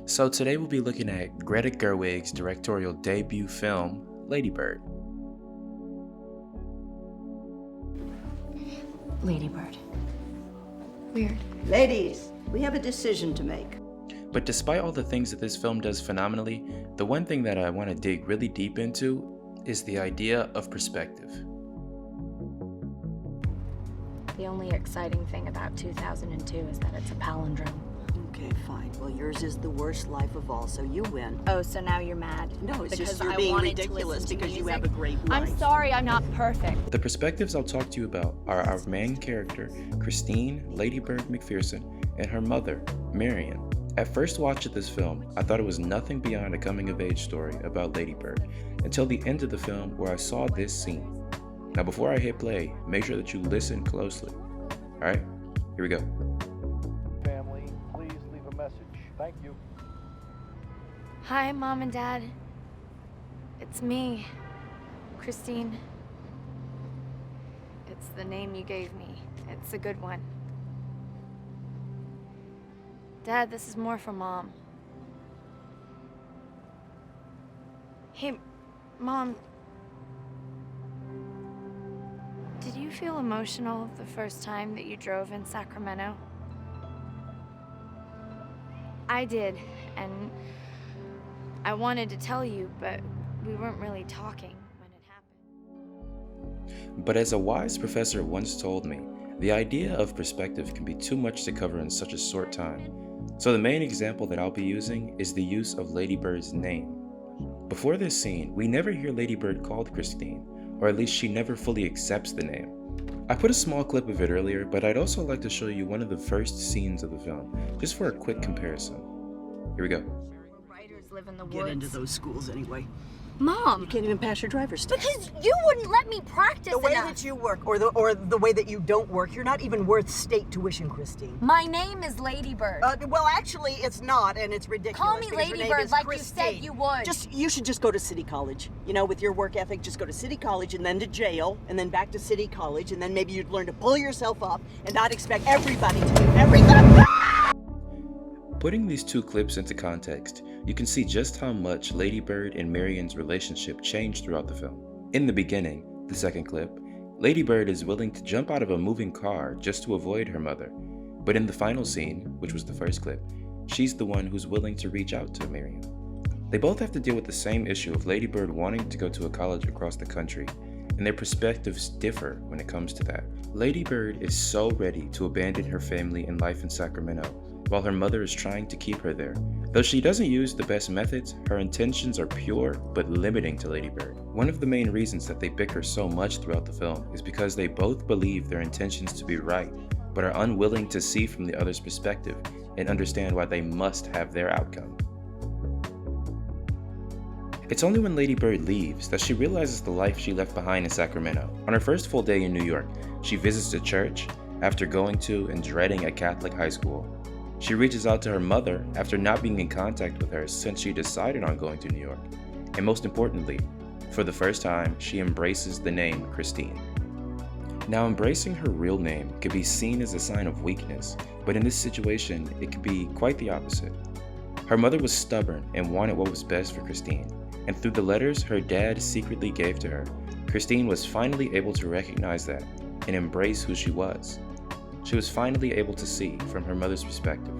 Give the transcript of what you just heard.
So today we'll be looking at Greta Gerwig's directorial debut film, Lady Bird. Lady Bird. Weird. Ladies, we have a decision to make. But despite all the things that this film does phenomenally, the one thing that I want to dig really deep into is the idea of perspective. The only exciting thing about 2002 is that it's a palindrome. Okay, fine. Well, yours is the worst life of all, so you win. Oh, so now you're mad? No, it's Because just you're I being wanted to ridiculous listen to because you music? have a great life. I'm sorry, I'm not perfect. The perspectives I'll talk to you about are our main character, Christine Lady Bird McPherson, and her mother, Marion. At first watch of this film, I thought it was nothing beyond a coming-of-age story about Lady Bird, until the end of the film where I saw this scene. Now before I hit play, make sure that you listen closely. Alright, here we go. Family, please leave a message. Thank you. Hi, Mom and Dad. It's me, Christine. It's the name you gave me. It's a good one. Dad, this is more for Mom. Hey, Mom. Did you feel emotional the first time that you drove in Sacramento? I did, and I wanted to tell you, but we weren't really talking when it happened. But as a wise professor once told me, the idea of perspective can be too much to cover in such a short time. So the main example that I'll be using is the use of Lady Bird's name. Before this scene, we never hear Lady Bird called Christine, or at least she never fully accepts the name. I put a small clip of it earlier, but I'd also like to show you one of the first scenes of the film, just for a quick comparison. Here we go. Writers live in the Get woods. into those schools anyway. Mom! You can't even pass your driver's test. Because you wouldn't let me practice The way enough. that you work, or the way that you don't work, you're not even worth state tuition, Christine. My name is Lady Bird. Well, actually, it's not, and it's ridiculous. Call me because your Lady name Bird is like Christine. you said you would. You should just go to City College. You know, with your work ethic, just go to City College and then to jail, and then back to City College, and then maybe you'd learn to pull yourself up and not expect everybody to do everything. Putting these two clips into context, you can see just how much Lady Bird and Marion's relationship changed throughout the film. In the beginning, the second clip, Lady Bird is willing to jump out of a moving car just to avoid her mother. But in the final scene, which was the first clip, she's the one who's willing to reach out to Marion. They both have to deal with the same issue of Lady Bird wanting to go to a college across the country, and their perspectives differ when it comes to that. Lady Bird is so ready to abandon her family and life in Sacramento, while her mother is trying to keep her there. Though she doesn't use the best methods, her intentions are pure but limiting to Lady Bird. One of the main reasons that they bicker so much throughout the film is because they both believe their intentions to be right, but are unwilling to see from the other's perspective and understand why they must have their outcome. It's only when Lady Bird leaves that she realizes the life she left behind in Sacramento. On her first full day in New York, she visits a church after going to and dreading a Catholic high school. She reaches out to her mother after not being in contact with her since she decided on going to New York. And most importantly, for the first time, she embraces the name Christine. Now, embracing her real name could be seen as a sign of weakness, but in this situation, it could be quite the opposite. Her mother was stubborn and wanted what was best for Christine, and through the letters her dad secretly gave to her, Christine was finally able to recognize that and embrace who she was. She was finally able to see from her mother's perspective.